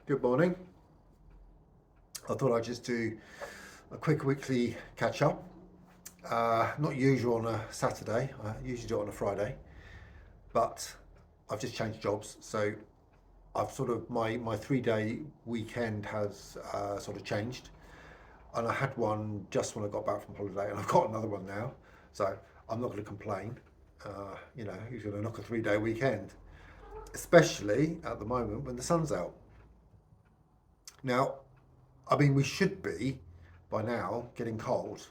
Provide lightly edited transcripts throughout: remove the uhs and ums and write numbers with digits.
Good morning. I thought I'd just do a quick weekly catch up. Not usual on a Saturday, I usually do it on a Friday, but I've just changed jobs. So I've sort of, my 3 day weekend has sort of changed. And I had one just when I got back from holiday, and I've got another one now. So I'm not going to complain. Who's going to knock a 3 day weekend? Especially at the moment when the sun's out. Now, I mean, we should be by now getting cold.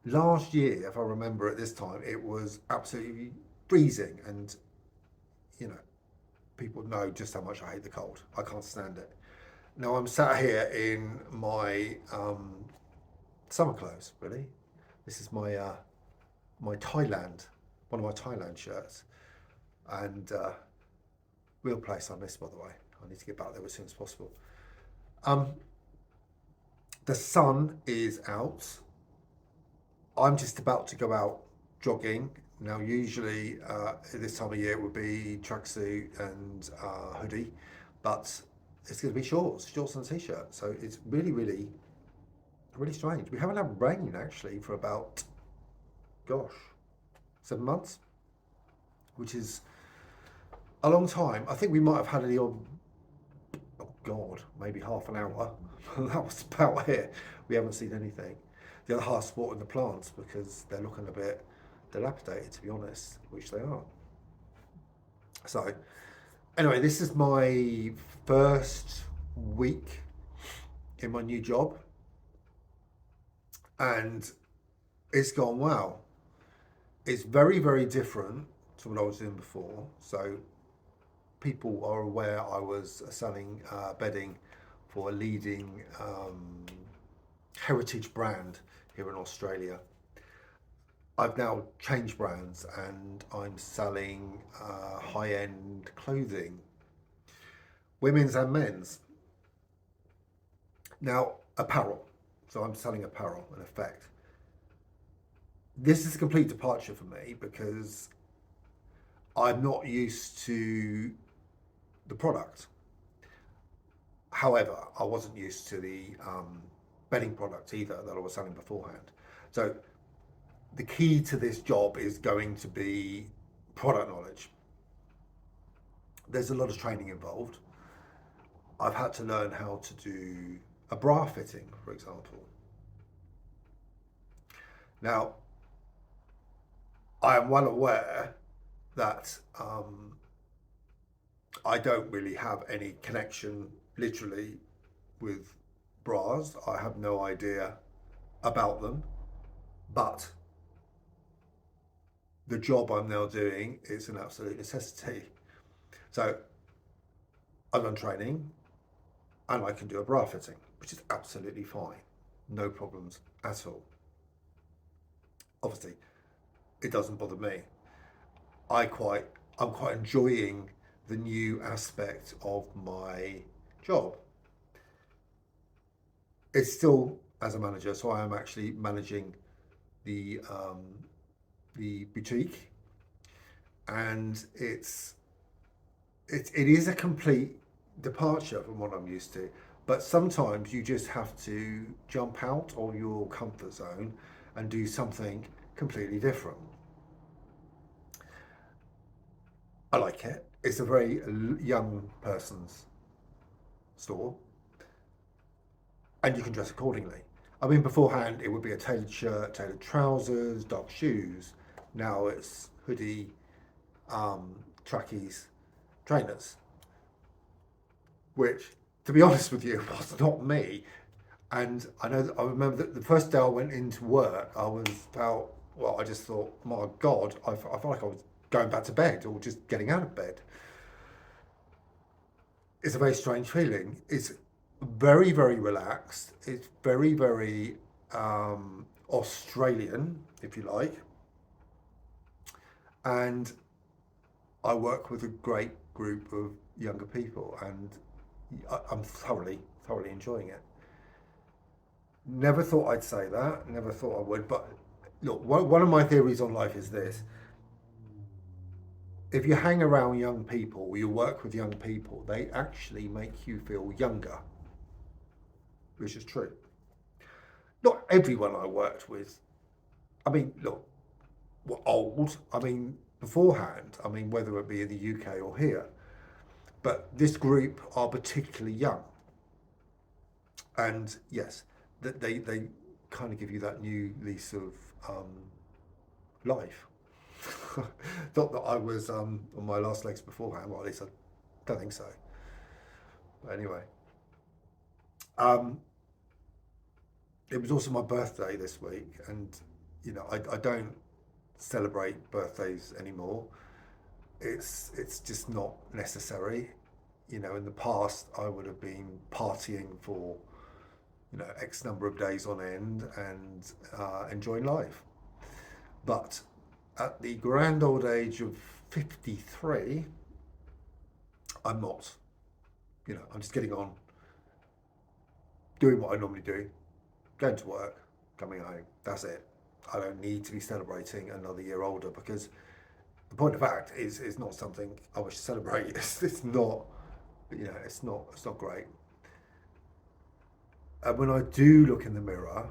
Last year, if I remember at this time, it was absolutely freezing, and you know, people know just how much I hate the cold. I can't stand it. Now I'm sat here in my summer clothes. Really, this is my Thailand, one of my Thailand shirts, and real place I miss, by the way. I need to get back there as soon as possible. Um, the sun is out. I'm just about to go out jogging. Now, usually this time of year it would be tracksuit and hoodie, but it's going to be shorts and a t-shirt. So it's really, really, really strange. We haven't had rain actually for about, gosh, 7 months, which is a long time. I think we might have had the odd, oh God, maybe half an hour. That was about it. We haven't seen anything. The other half's watering the plants because they're looking a bit dilapidated, to be honest, which they are. So, anyway, this is my first week in my new job, and it's gone well. It's very, very different to what I was doing before. So, people are aware I was selling bedding for a leading heritage brand here in Australia. I've now changed brands and I'm selling high end clothing, women's and men's. Now, apparel. So I'm selling apparel in effect. This is a complete departure for me because I'm not used to the product. However, I wasn't used to the bedding product either that I was selling beforehand. So the key to this job is going to be product knowledge. There's a lot of training involved. I've had to learn how to do a bra fitting, for example. Now, I am well aware that I don't really have any connection, literally, with bras. I have no idea about them, but the job I'm now doing is an absolute necessity. So I've done training and I can do a bra fitting, which is absolutely fine. No problems at all. Obviously, it doesn't bother me. I quite I'm quite enjoying the new aspect of my job. It's still as a manager, so I am actually managing the the boutique, and it is a complete departure from what I'm used to. But sometimes you just have to jump out of your comfort zone and do something completely different. I like it. It's a very young person's store, and you can dress accordingly. I mean, beforehand it would be a tailored shirt, tailored trousers, dark shoes. Now it's hoodie, trackies, trainers, which, to be honest with you, was not me. And I remember that the first day I went into work, I was about, well, I just thought, my God, I felt like I was going back to bed or just getting out of bed. It's a very strange feeling. It's very, very relaxed. It's very, very Australian, if you like. And I work with a great group of younger people, and I'm thoroughly, thoroughly enjoying it. Never thought I'd say that. Never thought I would. But look, one of my theories on life is this: if you hang around young people or you work with young people, they actually make you feel younger, which is true. Not everyone I worked with, I mean, look, were old. I mean, beforehand, I mean, whether it be in the UK or here, but this group are particularly young. And yes, that they kind of give you that new lease of life. Not that I was on my last legs beforehand, well, at least I don't think so. But anyway, um, it was also my birthday this week, and I don't celebrate birthdays anymore. It's just not necessary. In the past, I would have been partying for X number of days on end and enjoying life. But at the grand old age of 53, I'm not. I'm just getting on, doing what I normally do, going to work, coming home. That's it. I don't need to be celebrating another year older because the point of fact is it's not something I wish to celebrate. It's not, it's not great. And when I do look in the mirror,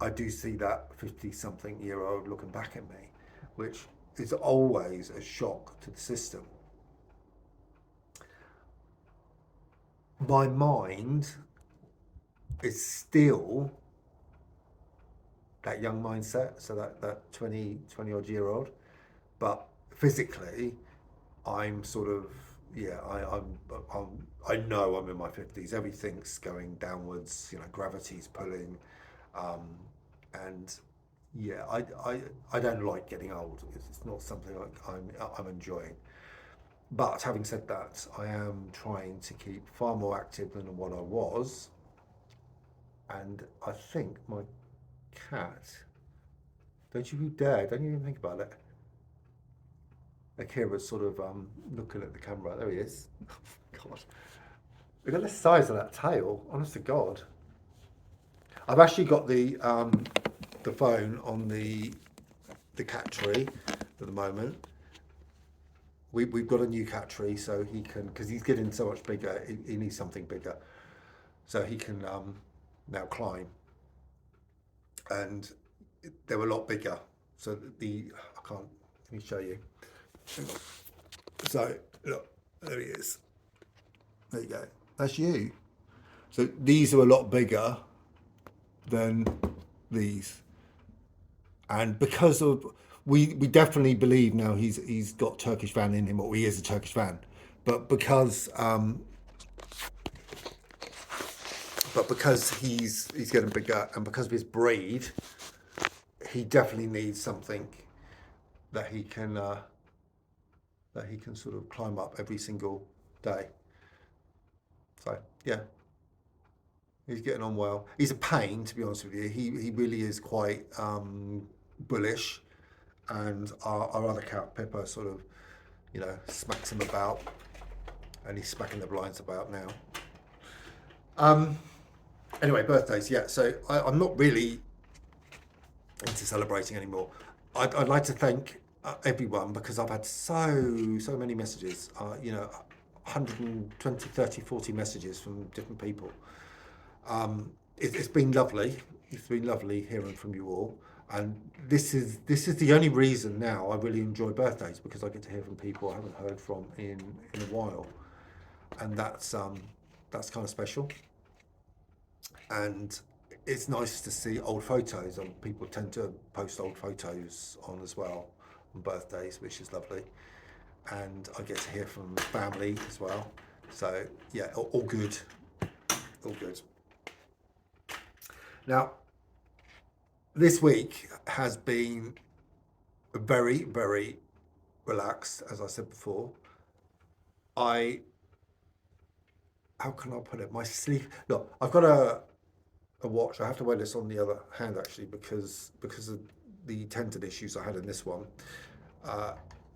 I do see that 50-something-year-old looking back at me, which is always a shock to the system. My mind is still that young mindset, so that 20 odd year old, but physically I'm sort of, yeah, I know I'm in my 50s. Everything's going downwards, gravity's pulling, um, and yeah, I don't like getting old. It's not something I'm enjoying. But having said that, I am trying to keep far more active than what I was, and I think my cat. Don't you dare! Don't even think about it. Akira's sort of looking at the camera. There he is. God, look at the size of that tail. Honest to God, I've actually got the phone on the cat tree at the moment. We've got a new cat tree, so he can, because he's getting so much bigger, he needs something bigger, so he can now climb. And they were a lot bigger. So I can't, let me show you. So look, there he is. There you go. That's you. So these are a lot bigger than these, and because of we definitely believe now he's got Turkish van in him, or he is a Turkish van, but because he's getting bigger and because of his breed, he definitely needs something that he can sort of climb up every single day. So yeah, he's getting on well. He's a pain, to be honest with you. He really is quite bullish, and our other cat Pippa sort of smacks him about, and he's smacking the blinds about now. Anyway, birthdays, yeah. So I'm not really into celebrating anymore. I'd like to thank everyone because I've had so many messages. 120, 30, 40 messages from different people. It's been lovely. It's been lovely hearing from you all. And this is the only reason now I really enjoy birthdays, because I get to hear from people I haven't heard from in a while, and that's kind of special. And it's nice to see old photos, and people tend to post old photos on as well on birthdays, which is lovely. And I get to hear from family as well. So yeah, all good, all good. Now, this week has been very, very relaxed, as I said before. How can I put it? My sleep. Look, I've got a watch. I have to wear this on the other hand actually because of the tented issues I had in this one.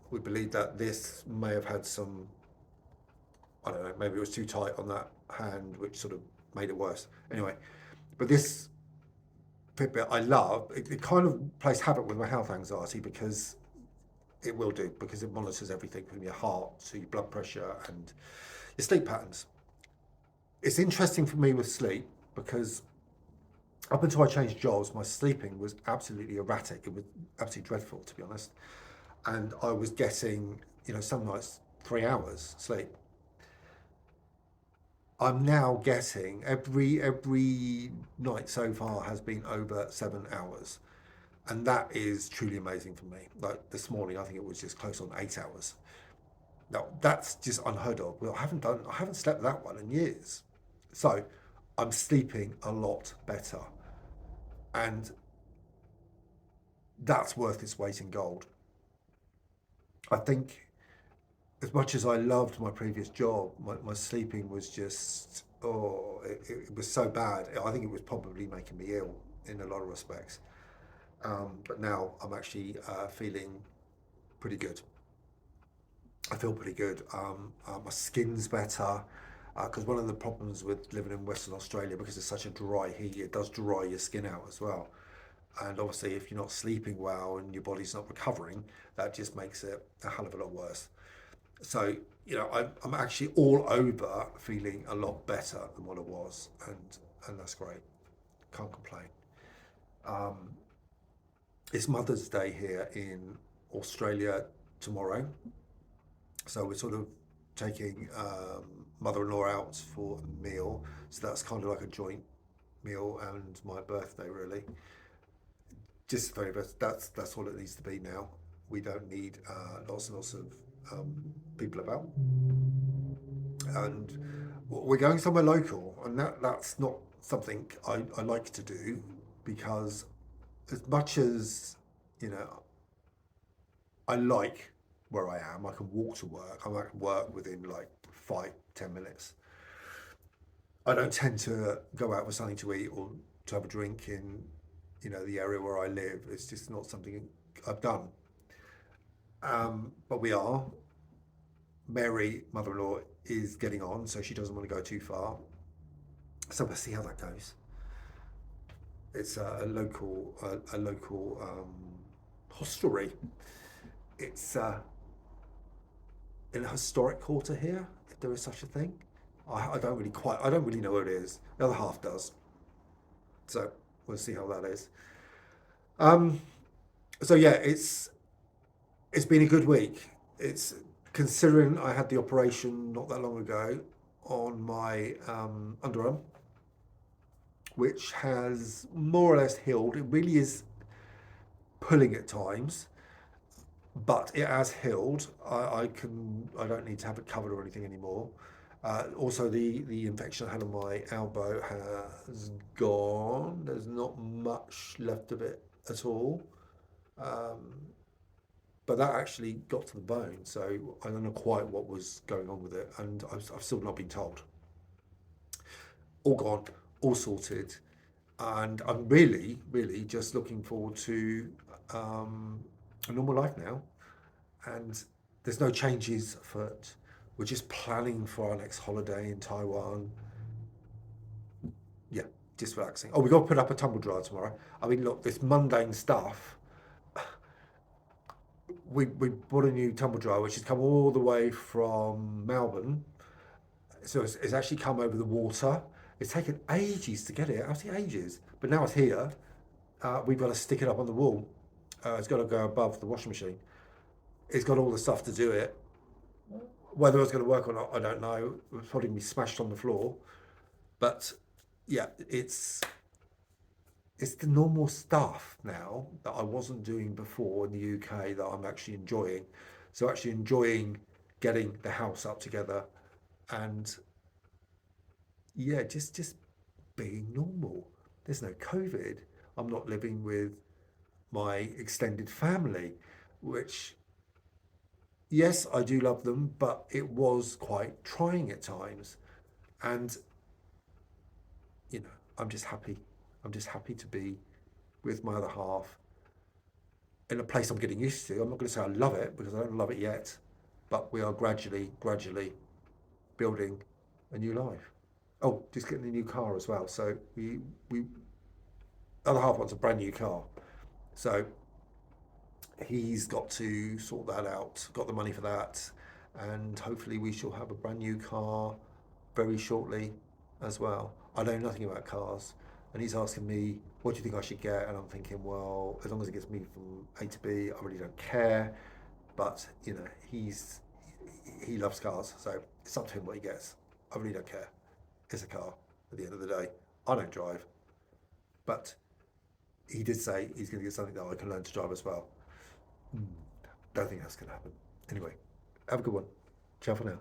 We believe that this may have had some. I don't know. Maybe it was too tight on that hand, which sort of made it worse. Anyway, but this Fitbit I love. It kind of plays havoc with my health anxiety because it will do, because it monitors everything from your heart to your blood pressure and your sleep patterns. It's interesting for me with sleep because up until I changed jobs, my sleeping was absolutely erratic. It was absolutely dreadful, to be honest. And I was getting, some nights 3 hours sleep. I'm now getting every night so far has been over 7 hours, and that is truly amazing for me. Like this morning, I think it was just close on 8 hours. Now that's just unheard of. Well, I haven't slept that well in years, so I'm sleeping a lot better, and that's worth its weight in gold. I think as much as I loved my previous job, my sleeping was just, it was so bad. I think it was probably making me ill in a lot of respects. But now I'm actually feeling pretty good. I feel pretty good. My skin's better because one of the problems with living in Western Australia, because it's such a dry heat, it does dry your skin out as well. And obviously, if you're not sleeping well and your body's not recovering, that just makes it a hell of a lot worse. So, I'm actually all over feeling a lot better than what I was, and that's great. Can't complain. Um, it's Mother's Day here in Australia tomorrow, so we're sort of taking mother-in-law out for a meal. So that's kind of like a joint meal and my birthday, really. Just very best. That's all it needs to be now. We don't need lots and lots of people about, and we're going somewhere local, and that's not something I like to do, because as much as you know I like where I am, I can walk to work. I can work within like 5-10 minutes. I don't tend to go out for something to eat or to have a drink in the area where I live. It's just not something I've done. But we are. Mary, mother-in-law, is getting on, so she doesn't want to go too far. So we'll see how that goes. It's a local hostelry. It's in a historic quarter here, if there is such a thing. I don't really know what it is. The other half does. So we'll see how that is. Um, so yeah, it's been a good week. It's considering I had the operation not that long ago on my underarm, which has more or less healed. It really is pulling at times, but it has healed. I don't need to have it covered or anything anymore. Also, the infection I had on my elbow has gone. There's not much left of it at all. Um, but that actually got to the bone, so I don't know quite what was going on with it, and I've still not been told. All gone, all sorted, and I'm really, really just looking forward to um, a normal life now. And there's no changes afoot. We're just planning for our next holiday in Taiwan. Yeah, just relaxing. Oh, we got to put up a tumble dryer tomorrow. I mean, look, this mundane stuff. We bought a new tumble dryer, which has come all the way from Melbourne. So it's actually come over the water. It's taken ages to get it, absolutely ages. But now it's here. We've got to stick it up on the wall. It's got to go above the washing machine. It's got all the stuff to do it. Whether it's going to work or not, I don't know. It'll probably be smashed on the floor. But yeah, it's the normal stuff now that I wasn't doing before in the UK that I'm actually enjoying. So actually enjoying getting the house up together, and yeah, just being normal. There's no COVID. I'm not living with my extended family, which, yes, I do love them, but it was quite trying at times. And, I'm just happy. I'm just happy to be with my other half in a place I'm getting used to. I'm not going to say I love it because I don't love it yet, but we are gradually building a new life. Oh, just getting a new car as well. So we other half wants a brand new car. So he's got to sort that out, got the money for that, and hopefully we shall have a brand new car very shortly as well. I know nothing about cars, and he's asking me, what do you think I should get? And I'm thinking, well, as long as it gets me from A to B, I really don't care. But you know, he loves cars, so it's up to him what he gets. I really don't care. It's a car at the end of the day. I don't drive, but he did say he's going to get something that I can learn to drive as well. Don't think that's going to happen. Anyway, have a good one. Ciao for now.